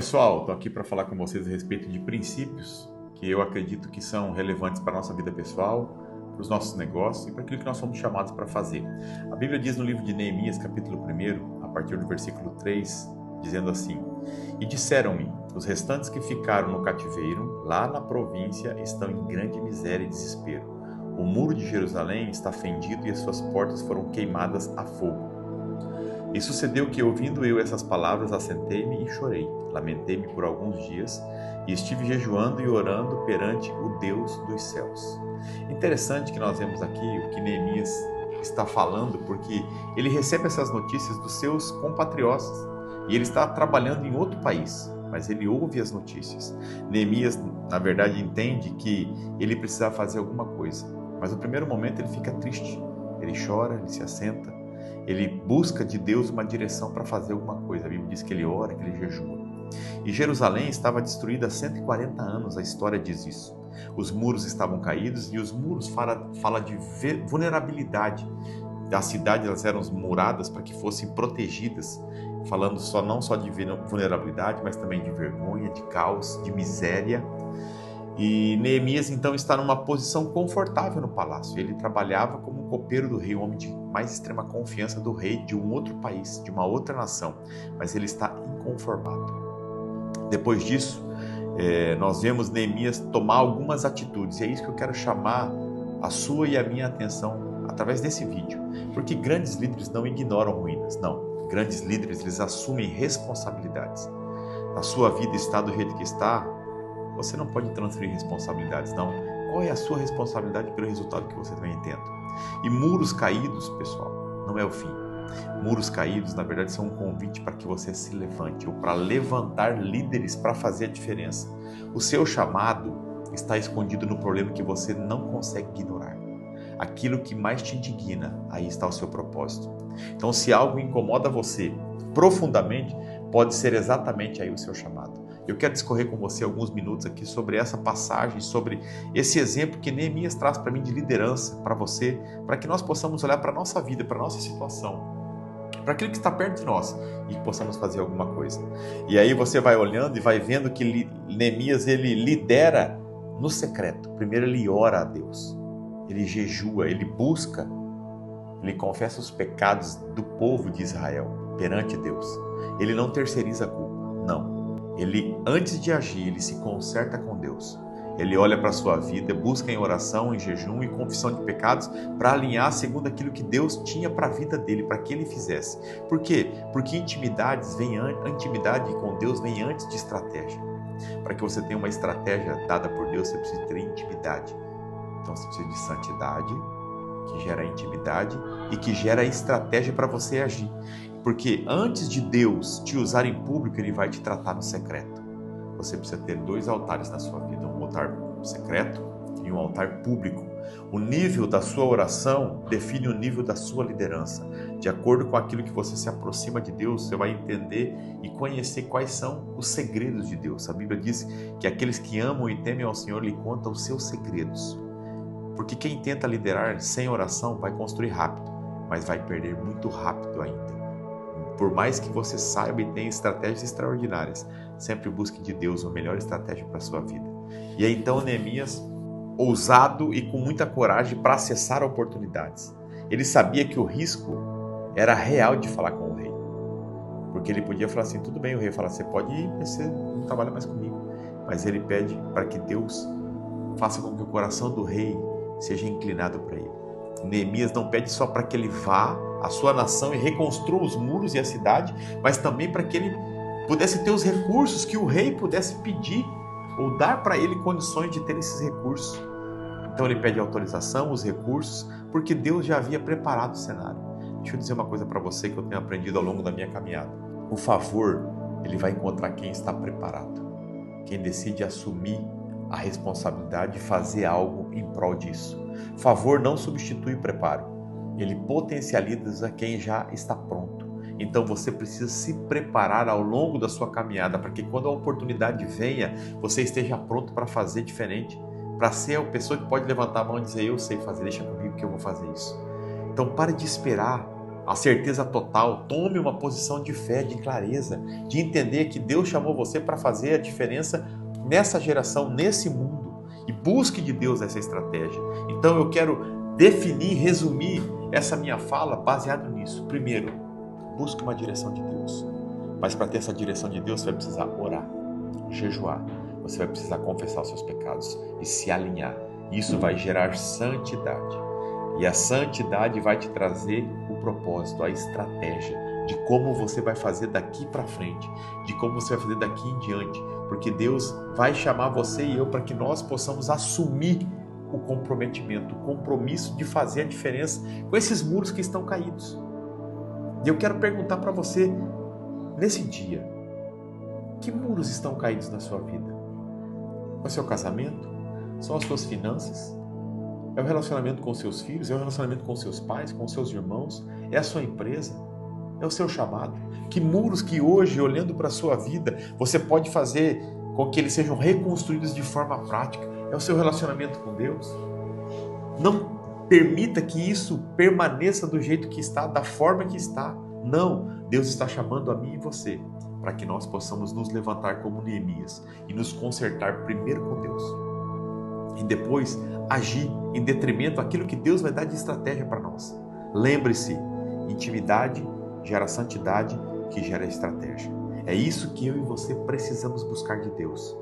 Pessoal, estou aqui para falar com vocês a respeito de princípios que eu acredito que são relevantes para a nossa vida pessoal, para os nossos negócios e para aquilo que nós somos chamados para fazer. A Bíblia diz no livro de Neemias, capítulo 1, a partir do versículo 3, dizendo assim: E disseram-me, os restantes que ficaram no cativeiro, lá na província, estão em grande miséria e desespero. O muro de Jerusalém está fendido e as suas portas foram queimadas a fogo. E sucedeu que, ouvindo eu essas palavras, assentei-me e chorei. Lamentei-me por alguns dias e estive jejuando e orando perante o Deus dos céus. Interessante que nós vemos aqui o que Neemias está falando, porque ele recebe essas notícias dos seus compatriotas e ele está trabalhando em outro país, mas ele ouve as notícias. Neemias, na verdade, entende que ele precisa fazer alguma coisa, mas no primeiro momento ele fica triste, ele chora, ele se assenta. Ele busca de Deus uma direção para fazer alguma coisa. A Bíblia diz que ele ora, que ele jejua. E Jerusalém estava destruída há 140 anos, a história diz isso. Os muros estavam caídos e os muros fala de vulnerabilidade. As cidades elas eram muradas para que fossem protegidas, falando não só de vulnerabilidade, mas também de vergonha, de caos, de miséria. E Neemias então está numa posição confortável no palácio. Ele trabalhava como um copeiro do rei, um homem de mais extrema confiança do rei de um outro país, de uma outra nação, mas ele está inconformado. Depois disso, nós vemos Neemias tomar algumas atitudes, e é isso que eu quero chamar a sua e a minha atenção através desse vídeo, porque grandes líderes não ignoram ruínas, não. Grandes líderes, eles assumem responsabilidades. A sua vida está do jeito que está, você não pode transferir responsabilidades, não. Qual é a sua responsabilidade pelo resultado que você vem tendo? E muros caídos, pessoal, não é o fim. Muros caídos, na verdade, são um convite para que você se levante, ou para levantar líderes para fazer a diferença. O seu chamado está escondido no problema que você não consegue ignorar. Aquilo que mais te indigna, aí está o seu propósito. Então, se algo incomoda você profundamente, pode ser exatamente aí o seu chamado. Eu quero discorrer com você alguns minutos aqui sobre essa passagem, sobre esse exemplo que Neemias traz para mim de liderança, para você, para que nós possamos olhar para a nossa vida, para a nossa situação, para aquilo que está perto de nós e que possamos fazer alguma coisa. E aí você vai olhando e vai vendo que Neemias ele lidera no secreto. Primeiro ele ora a Deus, ele jejua, ele busca, ele confessa os pecados do povo de Israel perante Deus. Ele não terceiriza a culpa, não. Ele, antes de agir, ele se conserta com Deus. Ele olha para a sua vida, busca em oração, em jejum e confissão de pecados para alinhar segundo aquilo que Deus tinha para a vida dele, para que ele fizesse. Por quê? Porque intimidade com Deus vem antes de estratégia. Para que você tenha uma estratégia dada por Deus, você precisa ter intimidade. Então você precisa de santidade, que gera intimidade e que gera estratégia para você agir. Porque antes de Deus te usar em público, Ele vai te tratar no secreto. Você precisa ter 2 altares na sua vida, um altar secreto e um altar público. O nível da sua oração define o nível da sua liderança. De acordo com aquilo que você se aproxima de Deus, você vai entender e conhecer quais são os segredos de Deus. A Bíblia diz que aqueles que amam e temem ao Senhor lhe contam os seus segredos. Porque quem tenta liderar sem oração vai construir rápido, mas vai perder muito rápido ainda. Por mais que você saiba e tenha estratégias extraordinárias, sempre busque de Deus a melhor estratégia para a sua vida. E aí então Neemias, ousado e com muita coragem para acessar oportunidades. Ele sabia que o risco era real de falar com o rei. Porque ele podia falar assim, tudo bem, o rei fala, você pode ir, você não trabalha mais comigo. Mas ele pede para que Deus faça com que o coração do rei seja inclinado para ele. Neemias não pede só para que ele vá à sua nação e reconstrua os muros e a cidade, mas também para que ele pudesse ter os recursos que o rei pudesse pedir ou dar para ele condições de ter esses recursos. Então ele pede autorização, os recursos, porque Deus já havia preparado o cenário. Deixa eu dizer uma coisa para você que eu tenho aprendido ao longo da minha caminhada. O favor, ele vai encontrar quem está preparado, quem decide assumir a responsabilidade de fazer algo em prol disso. Favor não substitui preparo, ele potencializa quem já está pronto. Então você precisa se preparar ao longo da sua caminhada para que quando a oportunidade venha, você esteja pronto para fazer diferente, para ser a pessoa que pode levantar a mão e dizer, eu sei fazer, deixa comigo que eu vou fazer isso. Então pare de esperar a certeza total. Tome uma posição de fé, de clareza, de entender que Deus chamou você para fazer a diferença nessa geração, nesse mundo. E busque de Deus essa estratégia. Então eu quero definir, resumir essa minha fala baseado nisso. Primeiro, busque uma direção de Deus. Mas para ter essa direção de Deus, você vai precisar orar, jejuar. Você vai precisar confessar os seus pecados e se alinhar. Isso vai gerar santidade. E a santidade vai te trazer o propósito, a estratégia de como você vai fazer daqui para frente, de como você vai fazer daqui em diante. Porque Deus vai chamar você e eu para que nós possamos assumir o comprometimento, o compromisso de fazer a diferença com esses muros que estão caídos. E eu quero perguntar para você, nesse dia, que muros estão caídos na sua vida? É o seu casamento? São as suas finanças? É o relacionamento com os seus filhos? É o relacionamento com os seus pais, com os seus irmãos? É a sua empresa? É o seu chamado? Que muros que hoje, olhando para a sua vida, você pode fazer com que eles sejam reconstruídos de forma prática? É o seu relacionamento com Deus? Não permita que isso permaneça do jeito que está, da forma que está. Não, Deus está chamando a mim e você para que nós possamos nos levantar como Neemias e nos consertar primeiro com Deus. E depois agir em detrimento daquilo que Deus vai dar de estratégia para nós. Lembre-se, intimidade gera santidade, que gera estratégia. É isso que eu e você precisamos buscar de Deus.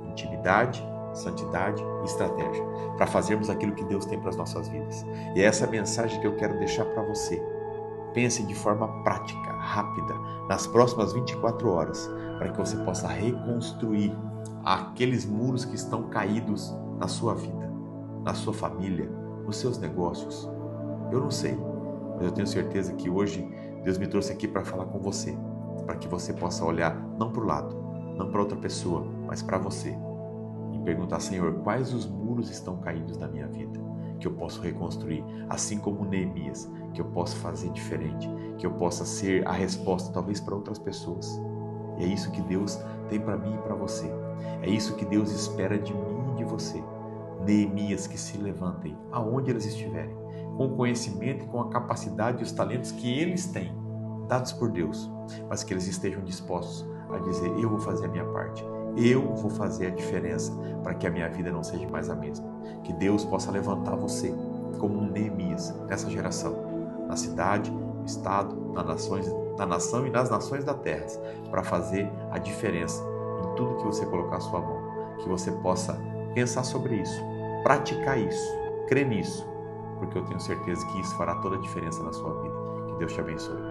Intimidade, santidade e estratégia, para fazermos aquilo que Deus tem para as nossas vidas. E é essa mensagem que eu quero deixar para você. Pense de forma prática, rápida, nas próximas 24 horas, para que você possa reconstruir aqueles muros que estão caídos na sua vida, na sua família, nos seus negócios. Eu não sei, mas eu tenho certeza que hoje Deus me trouxe aqui para falar com você, para que você possa olhar não para o lado, não para outra pessoa, mas para você e perguntar: Senhor, quais os muros estão caídos na minha vida que eu posso reconstruir, assim como Neemias, que eu posso fazer diferente, que eu possa ser a resposta talvez para outras pessoas. E é isso que Deus tem para mim e para você. É isso que Deus espera de mim e de você. Neemias que se levantem aonde eles estiverem, com o conhecimento e com a capacidade e os talentos que eles têm, dados por Deus, mas que eles estejam dispostos a dizer: eu vou fazer a minha parte, eu vou fazer a diferença para que a minha vida não seja mais a mesma. Que Deus possa levantar você como um Neemias nessa geração, na cidade, no estado, na nação e nas nações da terra, para fazer a diferença em tudo que você colocar a sua mão. Que você possa pensar sobre isso, praticar isso, crer nisso, porque eu tenho certeza que isso fará toda a diferença na sua vida. Que Deus te abençoe.